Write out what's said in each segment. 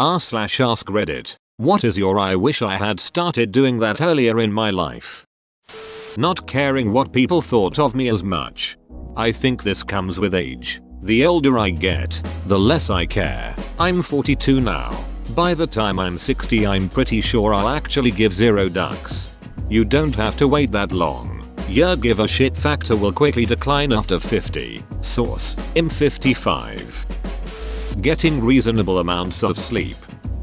r/ask Reddit. What is your I wish I had started doing that earlier in my life? Not caring what people thought of me as much. I think this comes with age. The older I get, the less I care. I'm 42 now. By the time I'm 60 I'm pretty sure I'll actually give zero ducks. You don't have to wait that long. Your give a shit factor will quickly decline after 50. Source: im55. Getting reasonable amounts of sleep.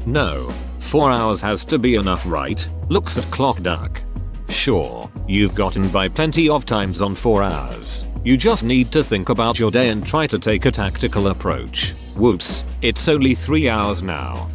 No. 4 hours has to be enough, right? Looks at clock duck. Sure, you've gotten by plenty of times on 4 hours. You just need to think about your day and try to take a tactical approach. Whoops, it's only 3 hours now.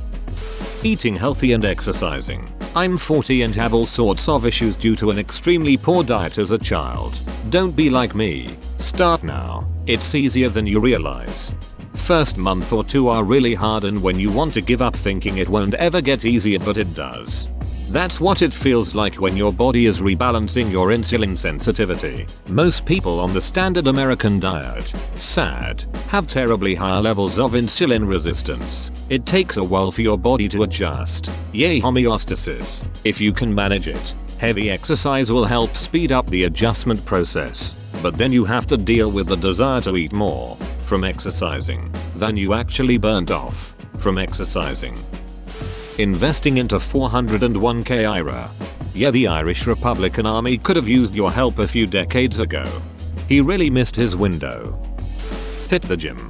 Eating healthy and exercising. I'm 40 and have all sorts of issues due to an extremely poor diet as a child. Don't be like me. Start now. It's easier than you realize. First month or two are really hard, and when you want to give up thinking it won't ever get easier, but it does. That's what it feels like when your body is rebalancing your insulin sensitivity. Most people on the standard American diet, sad, have terribly high levels of insulin resistance. It takes a while for your body to adjust. Yay homeostasis. If you can manage it, heavy exercise will help speed up the adjustment process. But then you have to deal with the desire to eat more from exercising than you actually burnt off from exercising. Investing into 401k IRA. Yeah, the Irish Republican Army could have used your help a few decades ago. He really missed his window. Hit the gym.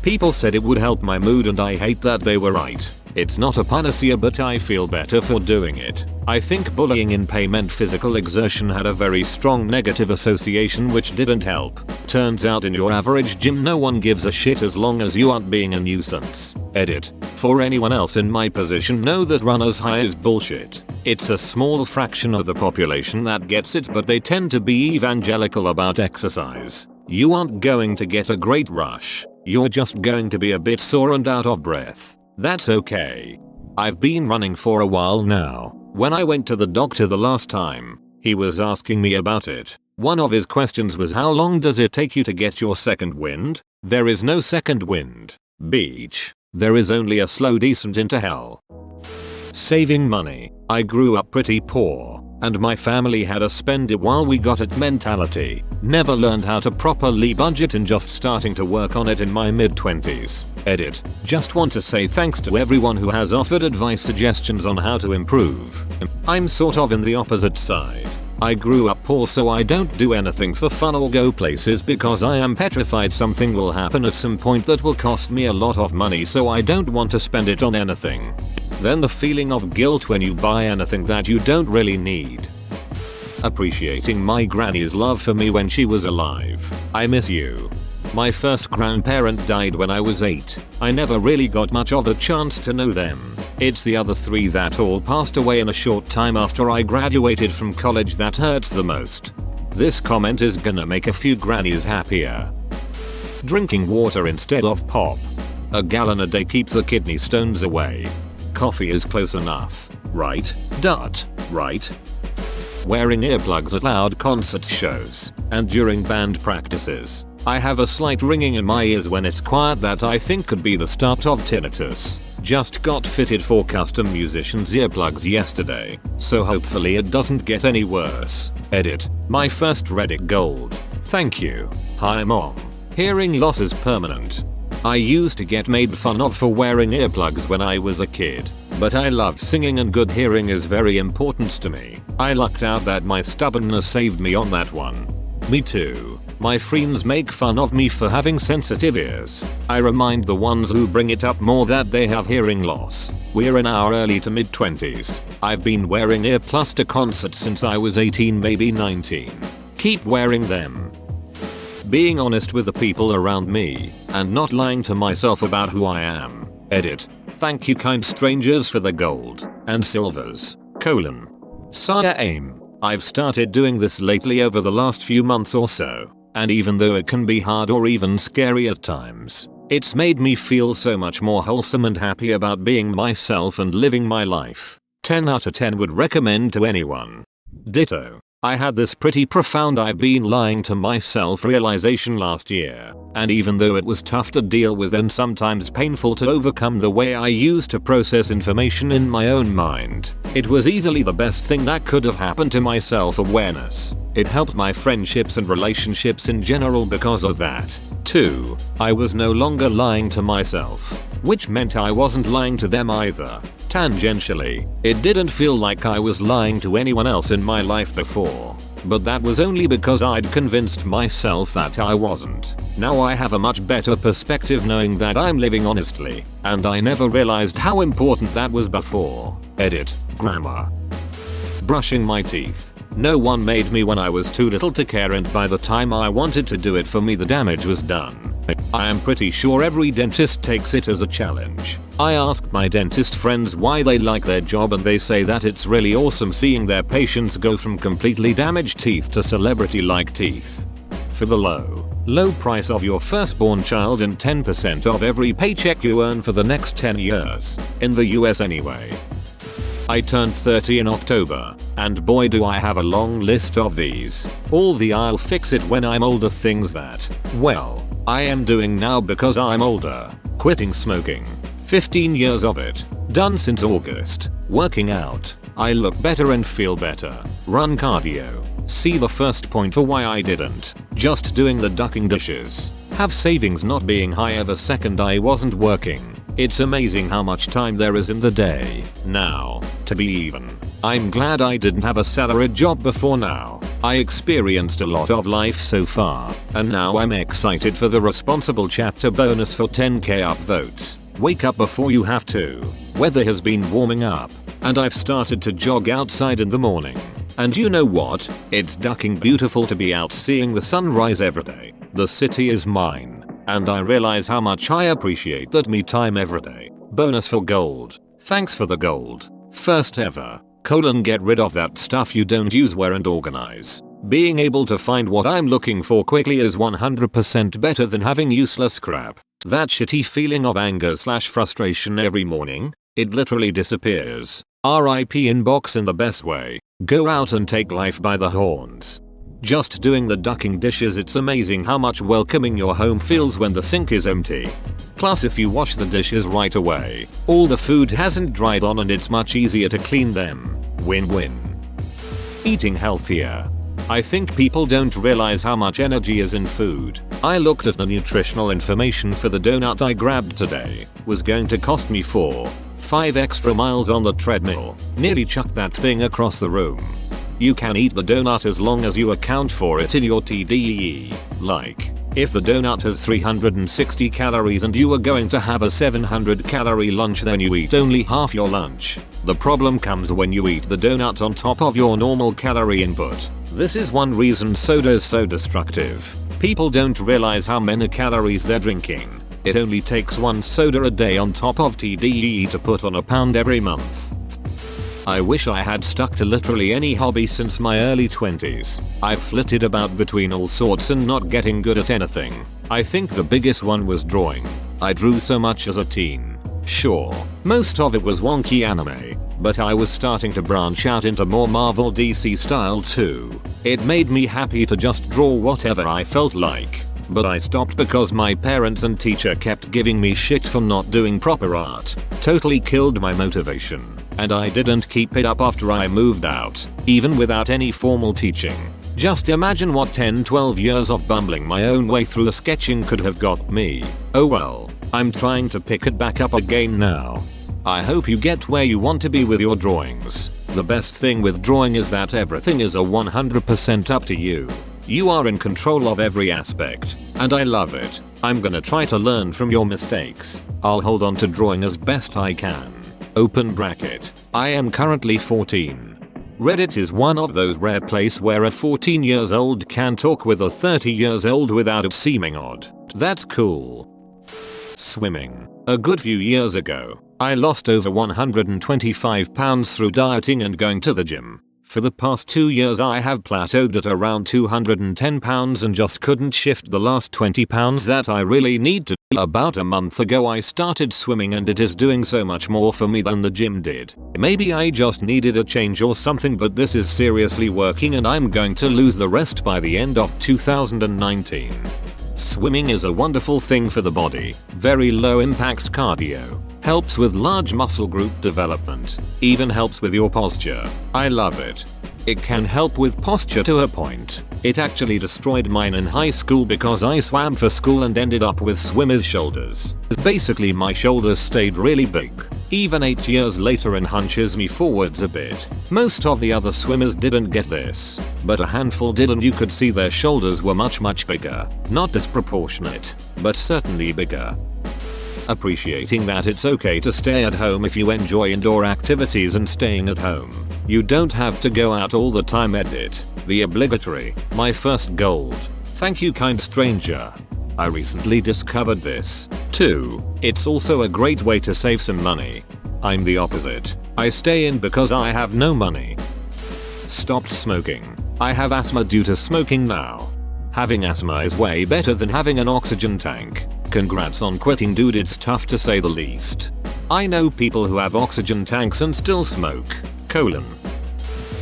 People said it would help my mood and I hate that they were right. It's not a panacea, but I feel better for doing it. I think bullying in pay meant physical exertion had a very strong negative association which didn't help. Turns out in your average gym no one gives a shit as long as you aren't being a nuisance. Edit. For anyone else in my position, know that runner's high is bullshit. It's a small fraction of the population that gets it, but they tend to be evangelical about exercise. You aren't going to get a great rush. You're just going to be a bit sore and out of breath. That's okay. I've been running for a while now. When I went to the doctor the last time, he was asking me about it. One of his questions was, how long does it take you to get your second wind? There is no second wind. Beach. There is only a slow descent into hell. Saving money. I grew up pretty poor, and my family had a spend it while we got it mentality. Never learned how to properly budget and just starting to work on it in my mid-20s. Edit. Just want to say thanks to everyone who has offered advice suggestions on how to improve. I'm sort of in the opposite side. I grew up poor, so I don't do anything for fun or go places because I am petrified something will happen at some point that will cost me a lot of money, so I don't want to spend it on anything. Then the feeling of guilt when you buy anything that you don't really need. Appreciating my granny's love for me when she was alive. I miss you. My first grandparent died when I was 8. I never really got much of a chance to know them. It's the other 3 that all passed away in a short time after I graduated from college that hurts the most. This comment is gonna make a few grannies happier. Drinking water instead of pop. A gallon a day keeps the kidney stones away. Coffee is close enough, right? Right? Wearing earplugs at loud concert shows and during band practices. I have a slight ringing in my ears when it's quiet that I think could be the start of tinnitus. Just got fitted for custom musicians earplugs yesterday, so hopefully it doesn't get any worse. Edit. My first Reddit gold. Thank you. Hi mom. Hearing loss is permanent. I used to get made fun of for wearing earplugs when I was a kid, but I love singing and good hearing is very important to me. I lucked out that my stubbornness saved me on that one. Me too. My friends make fun of me for having sensitive ears. I remind the ones who bring it up more that they have hearing loss. We're in our early to mid 20s. I've been wearing earplugs to concerts since I was 18, maybe 19. Keep wearing them. Being honest with the people around me and not lying to myself about who I am. Edit. Thank you kind strangers for the gold and silvers. Saya aim. I've started doing this lately over the last few months or so, and even though it can be hard or even scary at times, it's made me feel so much more wholesome and happy about being myself and living my life. 10 out of 10 would recommend to anyone. Ditto. I had this pretty profound "I've been lying to myself" realization last year, and even though it was tough to deal with and sometimes painful to overcome the way I used to process information in my own mind, it was easily the best thing that could have happened to my self-awareness. It helped my friendships and relationships in general because of that. 2. I was no longer lying to myself, which meant I wasn't lying to them either. Tangentially, it didn't feel like I was lying to anyone else in my life before, but that was only because I'd convinced myself that I wasn't. Now I have a much better perspective knowing that I'm living honestly, and I never realized how important that was before. Edit. Grammar. Brushing my teeth. No one made me when I was too little to care, and by the time I wanted to do it for me the damage was done. I am pretty sure every dentist takes it as a challenge. I asked my dentist friends why they like their job, and they say that it's really awesome seeing their patients go from completely damaged teeth to celebrity-like teeth. For the low price of your firstborn child and 10% of every paycheck you earn for the next 10 years. In the US anyway. I turned 30 in October, and boy do I have a long list of these. All the "I'll fix it when I'm older" things that, well, I am doing now because I'm older. Quitting smoking. 15 years of it. Done since August. Working out. I look better and feel better. Run cardio. See the first point for why I didn't. Just doing the ducking dishes. Have savings not being higher the second I wasn't working. It's amazing how much time there is in the day. Now, to be even, I'm glad I didn't have a salaried job before now. I experienced a lot of life so far, and now I'm excited for the responsible chapter bonus for 10k upvotes. Wake up before you have to. Weather has been warming up, and I've started to jog outside in the morning. And you know what? It's ducking beautiful to be out seeing the sunrise every day. The city is mine, and I realize how much I appreciate that me time every day. Bonus for gold. Thanks for the gold. First ever. Get rid of that stuff you don't use, wear and organize. Being able to find what I'm looking for quickly is 100% better than having useless crap. That shitty feeling of anger/frustration every morning, it literally disappears. RIP inbox in the best way. Go out and take life by the horns. Just doing the ducking dishes, it's amazing how much welcoming your home feels when the sink is empty. Plus if you wash the dishes right away, all the food hasn't dried on and it's much easier to clean them. Win-win. Eating healthier. I think people don't realize how much energy is in food. I looked at the nutritional information for the donut I grabbed today. Was going to cost me 5 extra miles on the treadmill. Nearly chucked that thing across the room. You can eat the donut as long as you account for it in your TDEE. Like, if the donut has 360 calories and you are going to have a 700 calorie lunch, then you eat only half your lunch. The problem comes when you eat the donut on top of your normal calorie input. This is one reason soda is so destructive. People don't realize how many calories they're drinking. It only takes one soda a day on top of TDEE to put on a pound every month. I wish I had stuck to literally any hobby since my early 20s. I've flitted about between all sorts and not getting good at anything. I think the biggest one was drawing. I drew so much as a teen. Sure, most of it was wonky anime, but I was starting to branch out into more Marvel DC style too. It made me happy to just draw whatever I felt like. But I stopped because my parents and teacher kept giving me shit for not doing proper art. Totally killed my motivation. And I didn't keep it up after I moved out, even without any formal teaching. Just imagine what 10-12 years of bumbling my own way through sketching could have got me. Oh well, I'm trying to pick it back up again now. I hope you get where you want to be with your drawings. The best thing with drawing is that everything is 100% up to you. You are in control of every aspect, and I love it. I'm gonna try to learn from your mistakes. I'll hold on to drawing as best I can. Open bracket. I am currently 14. Reddit is one of those rare places where a 14 years old can talk with a 30 years old without it seeming odd. That's cool. Swimming. A good few years ago, I lost over 125 pounds through dieting and going to the gym. For the past 2 years I have plateaued at around 210 pounds and just couldn't shift the last 20 pounds that I really need to. About a month ago I started swimming and it is doing so much more for me than the gym did. Maybe I just needed a change or something, but this is seriously working and I'm going to lose the rest by the end of 2019. Swimming is a wonderful thing for the body, very low impact cardio, helps with large muscle group development, even helps with your posture. I love it. It can help with posture to a point. It actually destroyed mine in high school because I swam for school and ended up with swimmer's shoulders. Basically my shoulders stayed really big. Even 8 years later and hunches me forwards a bit. Most of the other swimmers didn't get this, but a handful did and you could see their shoulders were much bigger. Not disproportionate, but certainly bigger. Appreciating that it's okay to stay at home if you enjoy indoor activities and staying at home. You don't have to go out all the time. Edit. The obligatory. My first gold. Thank you, kind stranger. I recently discovered this. 2. It's also a great way to save some money. I'm the opposite. I stay in because I have no money. Stopped smoking. I have asthma due to smoking now. Having asthma is way better than having an oxygen tank. Congrats on quitting, dude, it's tough to say the least. I know people who have oxygen tanks and still smoke.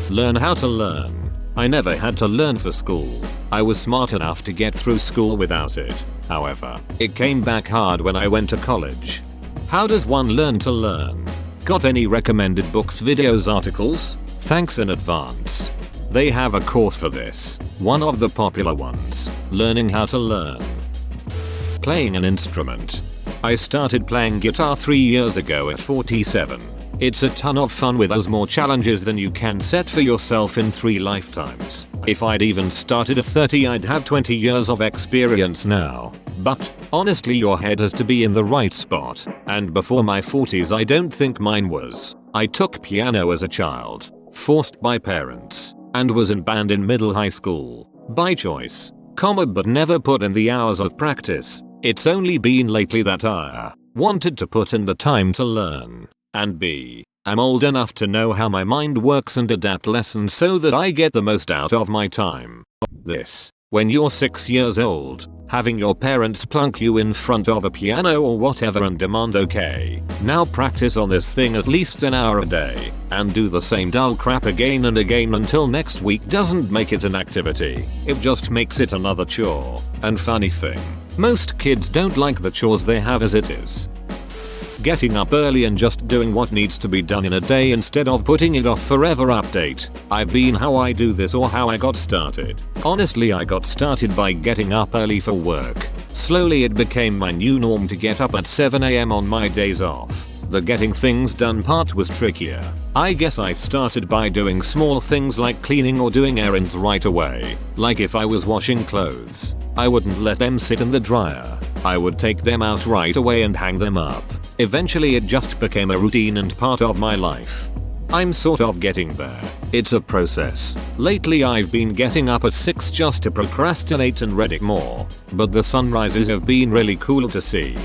Learn how to learn. I never had to learn for school. I was smart enough to get through school without it. However, it came back hard when I went to college. How does one learn to learn? Got any recommended books, videos, articles? Thanks in advance. They have a course for this. One of the popular ones. Learning how to learn. Playing an instrument. I started playing guitar 3 years ago at 47. It's a ton of fun with as more challenges than you can set for yourself in 3 lifetimes. If I'd even started at 30 I'd have 20 years of experience now. But, honestly, your head has to be in the right spot. And before my 40s I don't think mine was. I took piano as a child, forced by parents, and was in band in middle high school. By choice, but never put in the hours of practice. It's only been lately that I wanted to put in the time to learn. And I'm old enough to know how my mind works and adapt lessons so that I get the most out of my time. This, when you're 6 years old, having your parents plunk you in front of a piano or whatever and demand, okay, now practice on this thing at least an hour a day, and do the same dull crap again and again until next week doesn't make it an activity. It just makes it another chore. And funny thing, most kids don't like the chores they have as it is. Getting up early and just doing what needs to be done in a day instead of putting it off forever. Update. I've been how I do this or how I got started. Honestly, I got started by getting up early for work. Slowly it became my new norm to get up at 7 AM on my days off. The getting things done part was trickier. I guess I started by doing small things like cleaning or doing errands right away. Like if I was washing clothes, I wouldn't let them sit in the dryer. I would take them out right away and hang them up. Eventually it just became a routine and part of my life. I'm sort of getting there. It's a process. Lately I've been getting up at 6 just to procrastinate and read it more. But the sunrises have been really cool to see.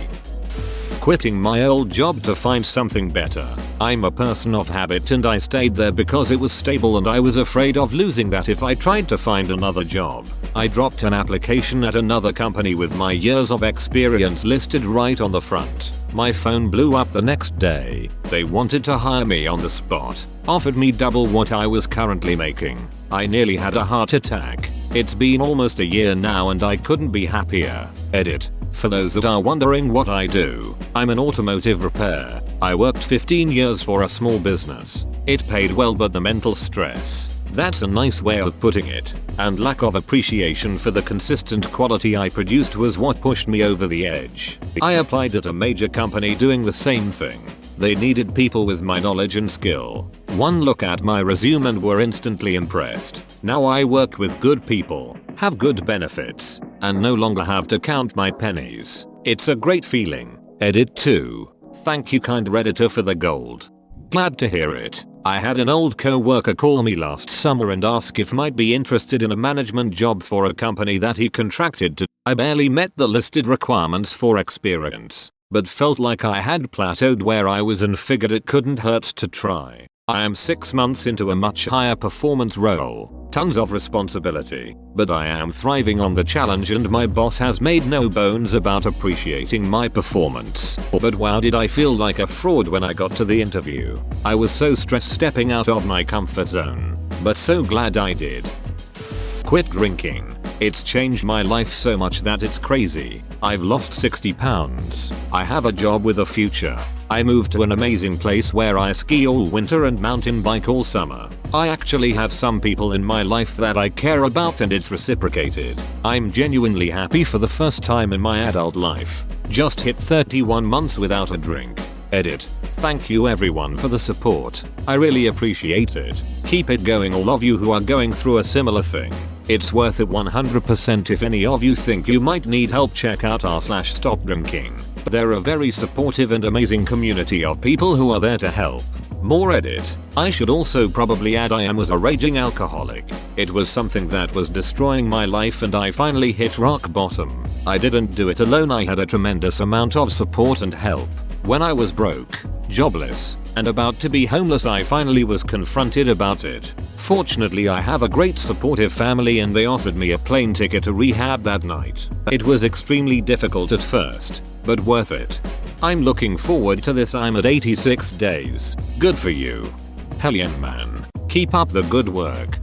Quitting my old job to find something better. I'm a person of habit and I stayed there because it was stable and I was afraid of losing that if I tried to find another job. I dropped an application at another company with my years of experience listed right on the front. My phone blew up the next day. They wanted to hire me on the spot, offered me double what I was currently making. I nearly had a heart attack. It's been almost a year now and I couldn't be happier. Edit. For those that are wondering what I do, I'm an automotive repair. I worked 15 years for a small business. It paid well, but the mental stress, that's a nice way of putting it, and lack of appreciation for the consistent quality I produced was what pushed me over the edge. I applied at a major company doing the same thing. They needed people with my knowledge and skill. One look at my resume and were instantly impressed. Now I work with good people, have good benefits, and no longer have to count my pennies. It's a great feeling. Edit 2. Thank you, kind Redditor, for the gold. Glad to hear it. I had an old co-worker call me last summer and ask if might be interested in a management job for a company that he contracted to. I barely met the listed requirements for experience, but felt like I had plateaued where I was and figured it couldn't hurt to try. I am 6 months into a much higher performance role, tons of responsibility, but I am thriving on the challenge and my boss has made no bones about appreciating my performance. But wow, did I feel like a fraud when I got to the interview. I was so stressed stepping out of my comfort zone, but so glad I did. Quit drinking. It's changed my life so much that it's crazy. I've lost 60 pounds. I have a job with a future. I moved to an amazing place where I ski all winter and mountain bike all summer. I actually have some people in my life that I care about and it's reciprocated. I'm genuinely happy for the first time in my adult life. Just hit 31 months without a drink. Edit. Thank you everyone for the support. I really appreciate it. Keep it going all of you who are going through a similar thing. It's worth it 100%. If any of you think you might need help, check out r/stop drinking. They're a very supportive and amazing community of people who are there to help. More edit. I should also probably add I was a raging alcoholic. It was something that was destroying my life and I finally hit rock bottom. I didn't do it alone. I had a tremendous amount of support and help. When I was broke, jobless, and about to be homeless, I finally was confronted about it. Fortunately, I have a great supportive family and they offered me a plane ticket to rehab that night. It was extremely difficult at first, but worth it. I'm looking forward to this. I'm at 86 days. Good for you. Hell yeah, man. Keep up the good work.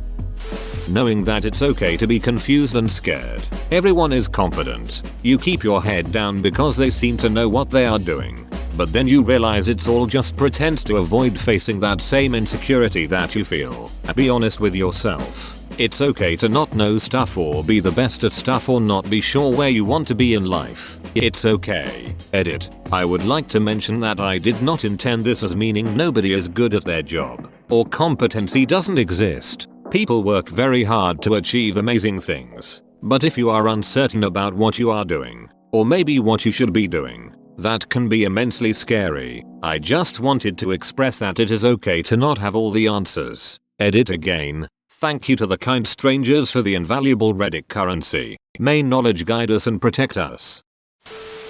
Knowing that it's okay to be confused and scared. Everyone is confident. You keep your head down because they seem to know what they are doing. But then you realize it's all just pretense to avoid facing that same insecurity that you feel. Be honest with yourself. It's okay to not know stuff or be the best at stuff or not be sure where you want to be in life. It's okay. Edit. I would like to mention that I did not intend this as meaning nobody is good at their job or competency doesn't exist. People work very hard to achieve amazing things. But if you are uncertain about what you are doing, or maybe what you should be doing, that can be immensely scary. I just wanted to express that it is okay to not have all the answers. Edit again. Thank you to the kind strangers for the invaluable Reddit currency. May knowledge guide us and protect us.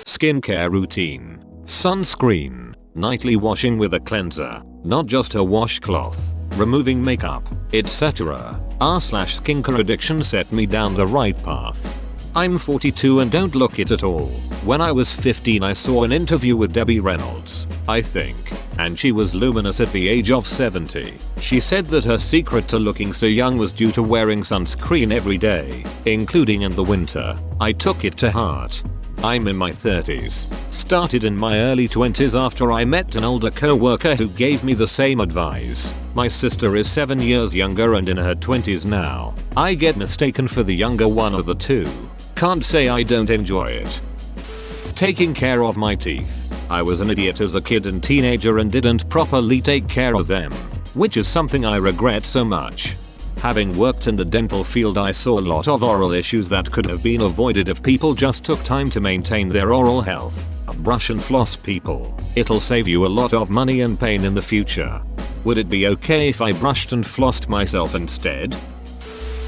Skincare routine. Sunscreen. Nightly washing with a cleanser. Not just a washcloth. Removing makeup, etc. R/skincare addiction set me down the right path. I'm 42 and don't look it at all. When I was 15 I saw an interview with Debbie Reynolds, I think, and she was luminous at the age of 70. She said that her secret to looking so young was due to wearing sunscreen every day, including in the winter. I took it to heart. I'm in my 30s. Started in my early 20s after I met an older co-worker who gave me the same advice. My sister is 7 years younger and in her 20s now. I get mistaken for the younger one of the two. Can't say I don't enjoy it. Taking care of my teeth. I was an idiot as a kid and teenager and didn't properly take care of them, which is something I regret so much. Having worked in the dental field, I saw a lot of oral issues that could have been avoided if people just took time to maintain their oral health. Brush and floss, people. It'll save you a lot of money and pain in the future. Would it be okay if I brushed and flossed myself instead?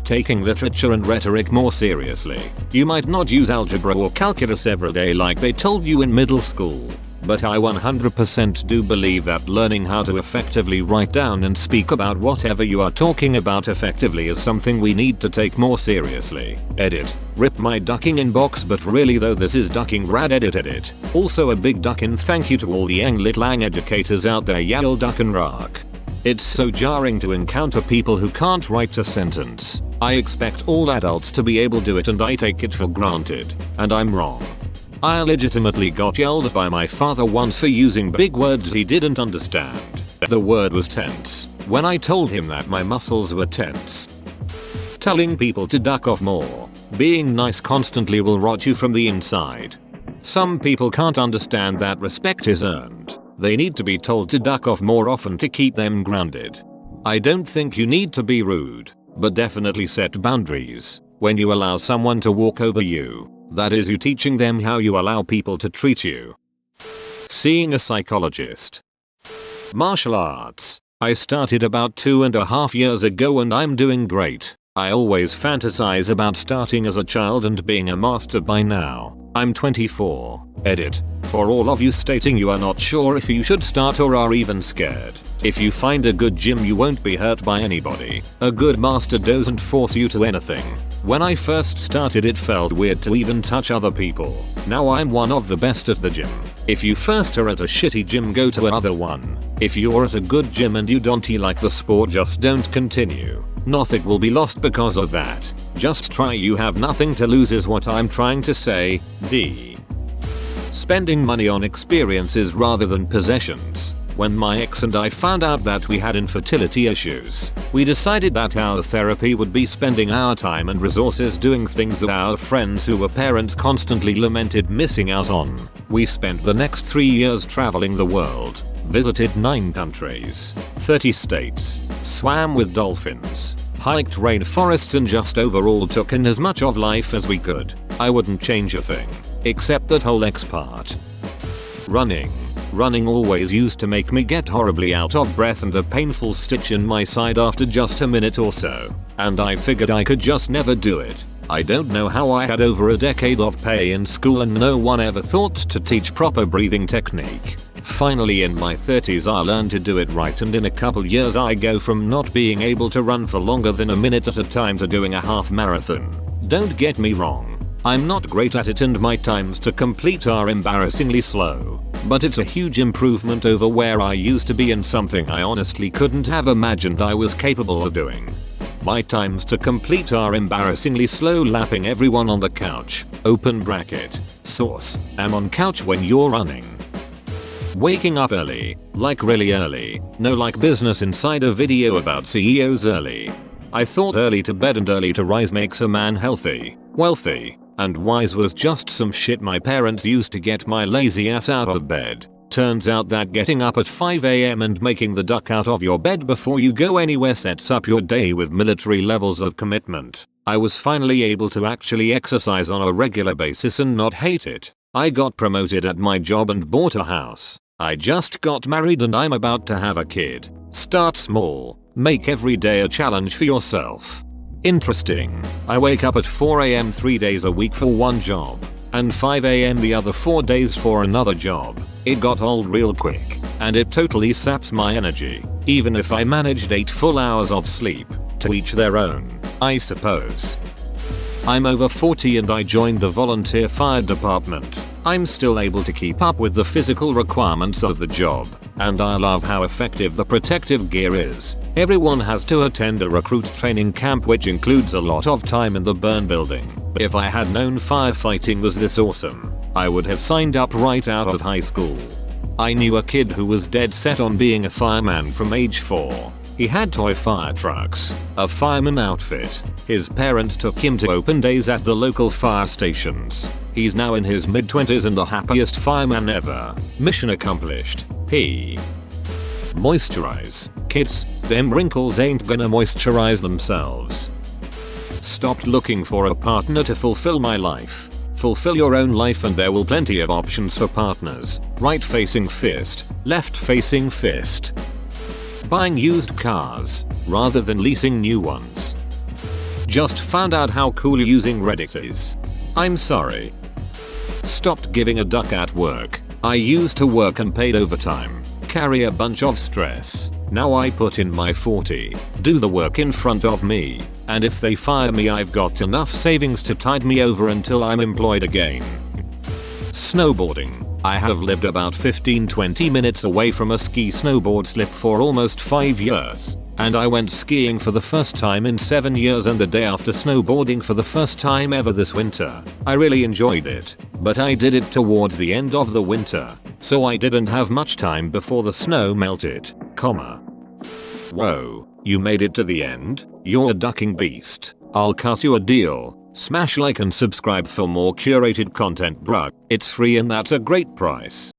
Taking literature and rhetoric more seriously. You might not use algebra or calculus every day like they told you in middle school. But I 100% do believe that learning how to effectively write down and speak about whatever you are talking about effectively is something we need to take more seriously. Edit. Rip my ducking inbox, but really though this is ducking rad. Edit. Also a big duckin' thank you to all the young litlang educators out there. Yale duckin' rock. It's so jarring to encounter people who can't write a sentence. I expect all adults to be able to do it and I take it for granted. And I'm wrong. I legitimately got yelled at by my father once for using big words he didn't understand. The word was tense. When I told him that my muscles were tense. Telling people to duck off more. Being nice constantly will rot you from the inside. Some people can't understand that respect is earned. They need to be told to duck off more often to keep them grounded. I don't think you need to be rude, but definitely set boundaries. When you allow someone to walk over you, that is you teaching them how you allow people to treat you. Seeing a psychologist. Martial arts. I started about 2.5 years ago and I'm doing great. I always fantasize about starting as a child and being a master by now. I'm 24. Edit. For all of you stating you are not sure if you should start or are even scared. If you find a good gym you won't be hurt by anybody. A good master doesn't force you to anything. When I first started it felt weird to even touch other people. Now I'm one of the best at the gym. If you first are at a shitty gym go to another one. If you're at a good gym and you don't like the sport just don't continue. Nothing will be lost because of that. Just try, you have nothing to lose is what I'm trying to say. D. Spending money on experiences rather than possessions. When my ex and I found out that we had infertility issues, we decided that our therapy would be spending our time and resources doing things that our friends who were parents constantly lamented missing out on. We spent the next 3 years traveling the world, visited 9 countries, 30 states, swam with dolphins, hiked rainforests and just overall took in as much of life as we could. I wouldn't change a thing, except that whole ex part. Running always used to make me get horribly out of breath and a painful stitch in my side after just a minute or so, and I figured I could just never do it. I don't know how I had over a decade of pay in school and no one ever thought to teach proper breathing technique. Finally in my 30s I learned to do it right, and in a couple years I go from not being able to run for longer than a minute at a time to doing a half marathon. Don't get me wrong, I'm not great at it and my times to complete are embarrassingly slow, but it's a huge improvement over where I used to be and something I honestly couldn't have imagined I was capable of doing. My times to complete are embarrassingly slow, lapping everyone on the couch. Open bracket. Source. Am on couch when you're running. Waking up early. Like really early. No, like Business Insider video about CEOs early. I thought early to bed and early to rise makes a man healthy, wealthy, and wise was just some shit my parents used to get my lazy ass out of bed. Turns out that getting up at 5 AM and making the duck out of your bed before you go anywhere sets up your day with military levels of commitment. I was finally able to actually exercise on a regular basis and not hate it. I got promoted at my job and bought a house. I just got married and I'm about to have a kid. Start small. Make every day a challenge for yourself. Interesting. I wake up at 4 AM 3 days a week for one job, and 5 AM the other 4 days for another job. It got old real quick, and it totally saps my energy. Even if I managed 8 full hours of sleep, to each their own, I suppose. I'm over 40 and I joined the volunteer fire department. I'm still able to keep up with the physical requirements of the job, and I love how effective the protective gear is. Everyone has to attend a recruit training camp which includes a lot of time in the burn building. If I had known firefighting was this awesome, I would have signed up right out of high school. I knew a kid who was dead set on being a fireman from age 4. He had toy fire trucks, a fireman outfit. His parents took him to open days at the local fire stations. He's now in his mid-20s and the happiest fireman ever. Mission accomplished. P. Moisturize. Kids, them wrinkles ain't gonna moisturize themselves. Stopped looking for a partner to fulfill my life. Fulfill your own life and there will plenty of options for partners. Right facing fist, left facing fist. Buying used cars, rather than leasing new ones. Just found out how cool using Reddit is. I'm sorry. Stopped giving a duck at work. I used to work and paid overtime. Carry a bunch of stress. Now I put in my 40. Do the work in front of me. And if they fire me I've got enough savings to tide me over until I'm employed again. Snowboarding. I have lived about 15-20 minutes away from a ski snowboard slip for almost 5 years, and I went skiing for the first time in 7 years and the day after snowboarding for the first time ever this winter. I really enjoyed it, but I did it towards the end of the winter, so I didn't have much time before the snow melted, Whoa, you made it to the end? You're a ducking beast. I'll cut you a deal. Smash like and subscribe for more curated content, bruh. It's free and that's a great price.